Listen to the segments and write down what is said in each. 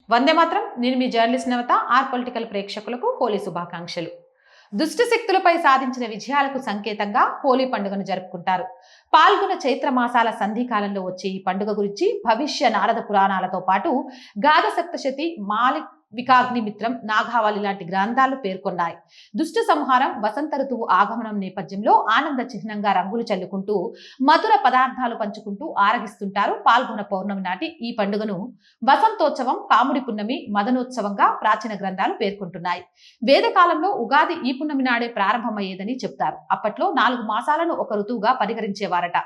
వందే మాత్రం. నేను మీ journalist Navata. Or political ప్రేక్షకులకు హోలీ శుభాకాంక్షలు. దుష్ట శక్తులపై సాధించిన విజయాలకు సంకేతంగా హోలీ పండుగను జరుపుకుంటారు. పాల్గొన చైత్ర మాసాల సంధికాలంలో వచ్చే ఈ పండుగ గురించి భవిష్య నారద పురాణాలతో పాటు గాథ సప్తశతి, మాలిక్ వికాగ్నిమిత్రం, నాగావళి లాంటి గ్రంథాలు పేర్కొన్నాయి. దుష్ట సంహారం, వసంత ఋతువు ఆగమనం నేపథ్యంలో ఆనంద చిహ్నంగా రంగులు చల్లుకుంటూ మధుర పదార్థాలు పంచుకుంటూ ఆరగిస్తుంటారు. పాల్గొన పౌర్ణమి నాటి ఈ పండుగను వసంతోత్సవం, కాముడి పున్నమి, మదనోత్సవంగా ప్రాచీన గ్రంథాలు పేర్కొంటున్నాయి. వేదకాలంలో ఉగాది ఈ పున్నమి నాడే ప్రారంభమయ్యేదని చెప్తారు. అప్పట్లో 4 మాసాలను ఒక ఋతువుగా పరిగణించేవారట.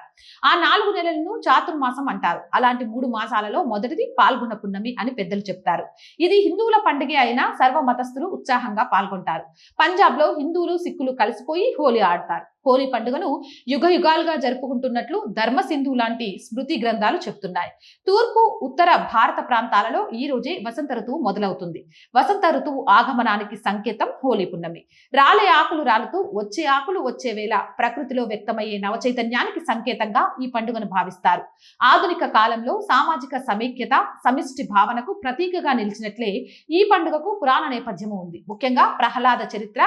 ఆ 4 నెలలను చాతుర్మాసం అంటారు. అలాంటి 3 మాసాలలో మొదటిది పాల్గొన పున్నమి అని పెద్దలు చెప్తారు. ఇది హిందువుల పండుగ అయిన సర్వ మతస్థులు ఉత్సాహంగా పాల్గొంటారు. పంజాబ్ లో హిందువులు, సిక్కులు కలిసిపోయి హోలీ ఆడతారు. హోలీ పండుగను యుగ యుగాలుగా జరుపుకుంటున్నట్లు ధర్మ సింధు లాంటి స్మృతి గ్రంథాలు చెప్తున్నాయి. తూర్పు, ఉత్తర భారత ప్రాంతాలలో ఈ రోజే వసంత ఋతువు మొదలవుతుంది. వసంత ఋతువు ఆగమనానికి సంకేతం హోలీ పున్నమి. రాలే ఆకులు రాలుతూ వచ్చే ఆకులు వచ్చే వేళ ప్రకృతిలో వ్యక్తమయ్యే నవచైతన్యానికి సంకేతంగా ఈ పండుగను భావిస్తారు. ఆధునిక కాలంలో సామాజిక సమైక్యత, సమిష్టి భావనకు ప్రతీకగా నిలిచినట్లే ఈ పండుగకు పురాణ నేపథ్యము ఉంది. ముఖ్యంగా ప్రహ్లాద చరిత్ర,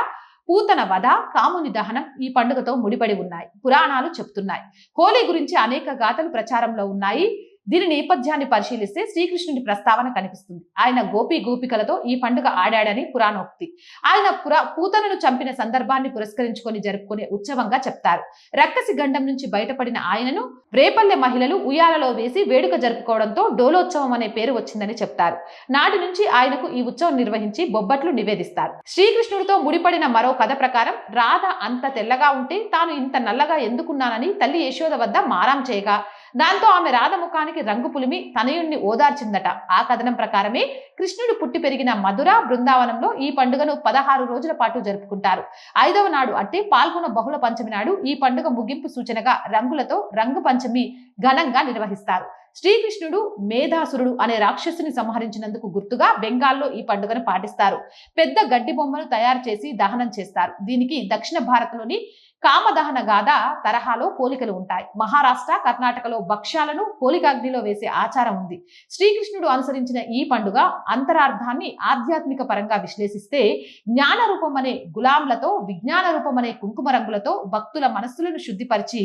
పూతన వధ, కాముని దహనం ఈ పండుగతో ముడిపడి ఉన్నాయి. పురాణాలు చెప్తున్నాయి. హోలీ గురించి అనేక గాథలు ప్రచారంలో ఉన్నాయి. దీని నేపథ్యాన్ని పరిశీలిస్తే శ్రీకృష్ణుడి ప్రస్తావన కనిపిస్తుంది. ఆయన గోపికలతో ఈ పండుగ ఆడాడని పురాణోక్తి. ఆయన పూతనను చంపిన సందర్భాన్ని పురస్కరించుకొని జరుపుకునే ఉత్సవంగా చెప్తారు. రక్కసి గండం నుంచి బయటపడిన ఆయనను రేపల్లె మహిళలు ఉయ్యాలలో వేసి వేడుక జరుపుకోవడంతో డోలోత్సవం అనే పేరు వచ్చిందని చెప్తారు. నాటి నుంచి ఆయనకు ఈ ఉత్సవం నిర్వహించి బొబ్బట్లు నివేదిస్తారు. శ్రీకృష్ణుడితో ముడిపడిన మరో కథ ప్రకారం రాధ అంత తెల్లగా ఉంటే తాను ఇంత నల్లగా ఎందుకున్నానని తల్లి యశోద వద్ద మారాం చేయగా దాంతో ఆమె రాధ ముఖానికి రంగు పులిమి తనయుణ్ణి ఓదార్చిందట. ఆ కథనం ప్రకారమే కృష్ణుడు పుట్టి పెరిగిన మధుర, బృందావనంలో ఈ పండుగను 16 రోజుల పాటు జరుపుకుంటారు. 5వ నాడు అంటే పాల్గొన బహుళ పంచమి నాడు ఈ పండుగ ముగింపు సూచనగా రంగులతో రంగు పంచమి ఘనంగా నిర్వహిస్తారు. శ్రీకృష్ణుడు మేధాసురుడు అనే రాక్షసుని సంహరించినందుకు గుర్తుగా బెంగాల్లో ఈ పండుగను పాటిస్తారు. పెద్ద గడ్డి బొమ్మను తయారు చేసి దహనం చేస్తారు. దీనికి దక్షిణ భారత్లోని కామదహన గాథ తరహాలో పోలికలు ఉంటాయి. మహారాష్ట్ర, కర్ణాటకలో భక్ష్యాలను హోలికాగ్నిలో వేసే ఆచారం ఉంది. శ్రీకృష్ణుడు అనుసరించిన ఈ పండుగ అంతరార్థాన్ని ఆధ్యాత్మిక పరంగా విశ్లేషిస్తే జ్ఞాన రూపం అనే గులాంలతో, విజ్ఞాన రూపం అనే కుంకుమ రంగులతో భక్తుల మనస్సులను శుద్ధిపరిచి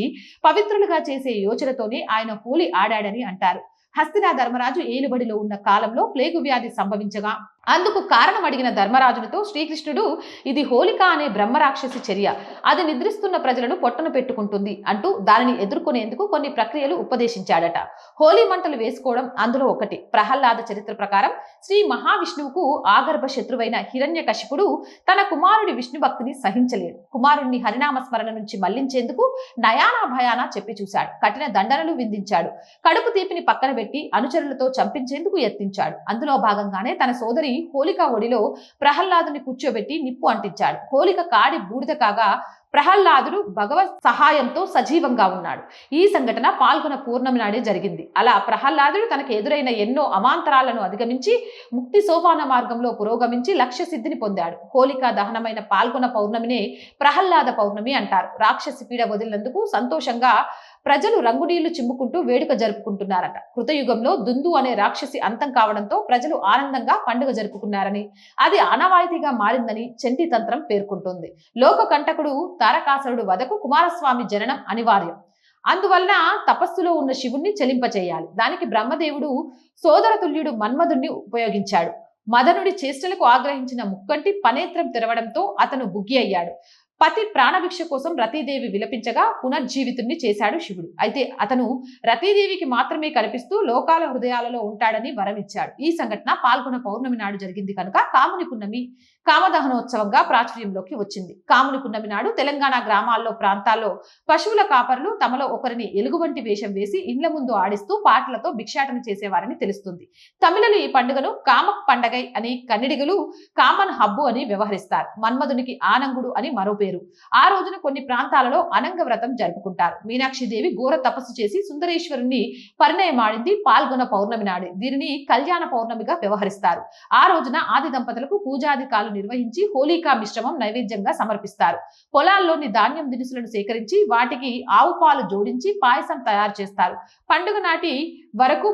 పవిత్రులుగా చేసే యోచనతోనే ఆయన హోలీ ఆడాడని అంటారు. హస్తినా ధర్మరాజు ఏలుబడిలో ఉన్న కాలంలో ప్లేగు వ్యాధి సంభవించగా అందుకు కారణం అడిగిన ధర్మరాజునితో శ్రీకృష్ణుడు ఇది హోలిక అనే బ్రహ్మరాక్షసి చర్య, అది నిద్రిస్తున్న ప్రజలను పొట్టను పెట్టుకుంటుంది అంటూ దానిని ఎదుర్కొనేందుకు కొన్ని ప్రక్రియలు ఉపదేశించాడట. హోలీ మంటలు వేసుకోవడం అందులో ఒకటి. ప్రహ్లాద చరిత్ర ప్రకారం శ్రీ మహావిష్ణువుకు ఆగర్భ శత్రువైన హిరణ్యకశిపుడు తన కుమారుడి విష్ణు భక్తిని సహించలేడు. కుమారుణ్ణి హరినామ స్మరణ నుంచి మళ్లించేందుకు నయానా భయానా చెప్పి చూశాడు. కఠిన దండనలు విధించాడు. కడుపు తీపిని పక్కన పెట్టి అనుచరులతో చంపించేందుకు యత్నించాడు. అందులో భాగంగానే తన సోదరి హోలిక ఒడిలో ప్రహ్లాదుని కూర్చోబెట్టి నిప్పు అంటించాడు. హోలిక కాడి బూడిద కాగా ప్రహ్లాదుడు భగవత్ సహాయంతో సజీవంగా ఉన్నాడు. ఈ సంఘటన పాల్గొన పూర్ణమి నాడే జరిగింది. అలా ప్రహ్లాదుడు తనకు ఎదురైన ఎన్నో అవాంతరాలను అధిగమించి ముక్తి సోపాన మార్గంలో పురోగమించి లక్ష్య సిద్ధిని పొందాడు. హోలికా దహనమైన పాల్గొన పౌర్ణమినే ప్రహ్లాద పౌర్ణమి అంటారు. రాక్షసి పీడ వదిలినందుకు సంతోషంగా ప్రజలు రంగునీళ్లు చిమ్ముకుంటూ వేడుక జరుపుకుంటున్నారట. కృతయుగంలో దుందు అనే రాక్షసి అంతం కావడంతో ప్రజలు ఆనందంగా పండుగ జరుపుకున్నారని, అది ఆనవాయితీగా మారిందని చండీ తంత్రం పేర్కొంటుంది. లోక కంటకుడు తారకాసురుడు వధకు కుమారస్వామి జననం అనివార్యం. అందువలన తపస్సులో ఉన్న శివుణ్ణి చెలింపచేయాలి. దానికి బ్రహ్మదేవుడు సోదరతుల్యుడు మన్మధుణ్ణి ఉపయోగించాడు. మదనుడి చేష్టలకు ఆగ్రహించిన ముక్కంటి పనేత్రం తెరవడంతో అతను బుగ్గి అయ్యాడు. పతి ప్రాణభిక్ష కోసం రతీదేవి విలపించగా పునర్జీవితుణ్ణి చేశాడు శివుడు. అయితే అతను రతీదేవికి మాత్రమే కనిపిస్తూ లోకాల హృదయాలలో ఉంటాడని వరమిచ్చాడు. ఈ సంఘటన పాల్గొన పౌర్ణమి నాడు జరిగింది కనుక కాముని పున్నమి కామదహనోత్సవంగా ప్రాచుర్యంలోకి వచ్చింది. కాముని పున్నమి నాడు తెలంగాణ గ్రామాల్లో, ప్రాంతాల్లో పశువుల కాపరులు తమలో ఒకరిని ఎలుగుబంటి వేషం వేసి ఇండ్ల ముందు ఆడిస్తూ పాటలతో భిక్షాటన చేసేవారని తెలుస్తుంది. తమిళలు ఈ పండుగను కామక్ పండగై అని, కన్నడిగులు కామన్ హబ్బు అని వ్యవహరిస్తారు. మన్మధునికి ఆనంగుడు అని మరో పేరు. ఆ రోజున కొన్ని ప్రాంతాలలో అనంగ వ్రతం జరుపుకుంటారు. మీనాక్షిదేవి ఘోర తపస్సు చేసి సుందరేశ్వరుణ్ణి పరిణయమాడింది పాల్గొన పౌర్ణమి నాడే. దీనిని కళ్యాణ పౌర్ణమిగా వ్యవహరిస్తారు. ఆ రోజున ఆది దంపతులకు పూజాధికాలు నిర్వహించి హోలికా మిశ్రమం నైవేద్యంగా సమర్పిస్తారు. పొలాల్లోని ధాన్యం దినుసులను సేకరించి వాటికి ఆవు పాలు జోడించి పాయసం తయారు చేస్తారు. పండుగ నాటి వరకు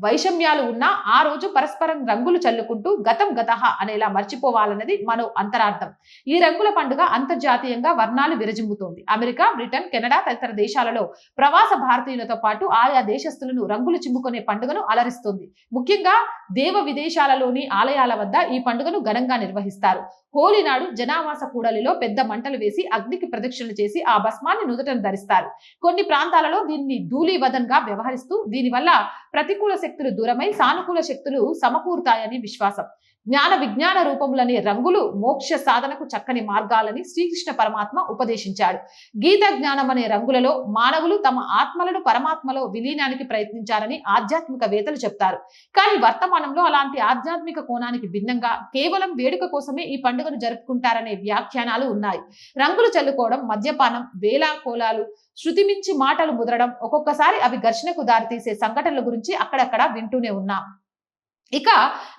వైషమ్యాలు ఉన్నా ఆ రోజు పరస్పరం రంగులు చల్లుకుంటూ గతం గతహ అనేలా మర్చిపోవాలన్నది మరో అంతరార్థం. ఈ రంగుల పండుగ అంతర్జాతీయంగా వర్ణాలు విరజిమ్ముతోంది. అమెరికా, బ్రిటన్, కెనడా తదితర దేశాలలో ప్రవాస భారతీయులతో పాటు ఆయా దేశస్తులను రంగులు చిమ్ముకునే పండుగను అలరిస్తుంది. ముఖ్యంగా దేవ విదేశాలలోని ఆలయాల వద్ద ఈ పండుగను ఘనంగా నిర్వహిస్తారు. హోలీ నాడు జనావాస కూడలిలో పెద్ద మంటలు వేసి అగ్నికి ప్రదక్షిణలు చేసి ఆ భస్మాన్ని నుదుటను ధరిస్తారు. కొన్ని ప్రాంతాలలో దీన్ని ధూళీవదంగా వ్యవహరిస్తూ దీనివల్ల ప్రతికూల శక్తులు దూరమై సానుకూల శక్తులు సమకూరుతాయని విశ్వాసం. జ్ఞాన విజ్ఞాన రూపములనే రంగులు మోక్ష సాధనకు చక్కని మార్గాలని శ్రీకృష్ణ పరమాత్మ ఉపదేశించాడు. గీత జ్ఞానం అనే రంగులలో మానవులు తమ ఆత్మలను పరమాత్మలో విలీనానికి ప్రయత్నించారని ఆధ్యాత్మికవేత్తలు చెప్తారు. కానీ వర్తమానంలో అలాంటి ఆధ్యాత్మిక కోణానికి భిన్నంగా కేవలం వేడుక కోసమే ఈ పండుగను జరుపుకుంటారనే వ్యాఖ్యానాలు ఉన్నాయి. రంగులు చల్లుకోవడం, మద్యపానం, వేలాకోలాలు, శృతి మించి మాటలు ముదరడం, ఒక్కొక్కసారి అవి ఘర్షణకు దారితీసే సంఘటనల గురించి అక్కడక్కడ వింటూనే ఉన్నాం. ఇక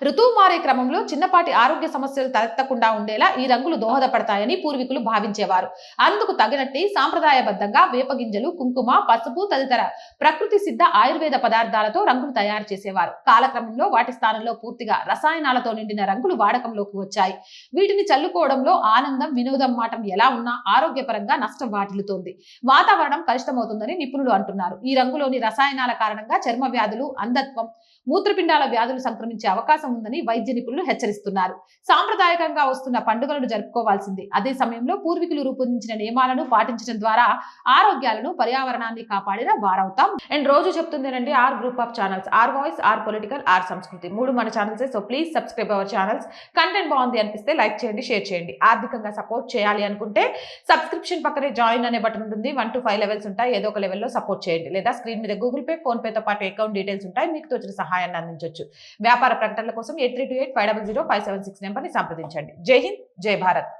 ఋతువు మారే క్రమంలో చిన్నపాటి ఆరోగ్య సమస్యలు తలెత్తకుండా ఉండేలా ఈ రంగులు దోహదపడతాయని పూర్వీకులు భావించేవారు. అందుకు తగినట్టు సాంప్రదాయబద్ధంగా వేపగింజలు, కుంకుమ, పసుపు తదితర ప్రకృతి సిద్ధ ఆయుర్వేద పదార్థాలతో రంగులు తయారు చేసేవారు. కాలక్రమంలో వాటి స్థానంలో పూర్తిగా రసాయనాలతో నిండిన రంగులు వాడకంలోకి వచ్చాయి. వీటిని చల్లుకోవడంలో ఆనందం, వినోదం మాటం ఎలా ఉన్నా ఆరోగ్యపరంగా నష్టం వాటిల్లుతోంది. వాతావరణం కలుషితమవుతుందని నిపుణులు అంటున్నారు. ఈ రంగులోని రసాయనాల కారణంగా చర్మ వ్యాధులు, అంధత్వం, మూత్రపిండాల వ్యాధులు సంక్రమించే అవకాశం ఉందని వైద్య నిపుణులు హెచ్చరిస్తున్నారు. సాంప్రదాయకంగా వస్తున్న పండుగలను జరుపుకోవాల్సింది. అదే సమయంలో పూర్వీకులు రూపొందించిన నియమాలను పాటించడం ద్వారా ఆరోగ్యాలను, పర్యావరణాన్ని కాపాడిన వారవుతాం. అండ్ రోజు చెప్తుందేనండి, R group of channels, R voice, R political, R Sanskriti, 3 మన channels. So please subscribe our channels. Content బాగుంది అనిపిస్తే లైక్ చేయండి, షేర్ చేయండి. ఆర్థికంగా సపోర్ట్ చేయాలి అనుకుంటే సబ్స్క్రిప్షన్ పక్కనే జాయిన్ అనే బటన్ ఉంటుంది. 1 to 5 లెవెల్స్ ఉంటాయి. ఏదో ఒక లెవెల్లో సపోర్ట్ చేయండి. లేదా స్క్రీన్ మీద గూగుల్ పే, ఫోన్ పేతో పాటు అకౌంట్ డీటెయిల్స్ ఉంటాయి. మీకు తోచిన సహాయాన్ని అందించవచ్చు. వ్యాపార ప్రకటనల కోసం 8328 500 576 నెంబర్ని సంప్రదించండి. జై హింద్, జై భారత్.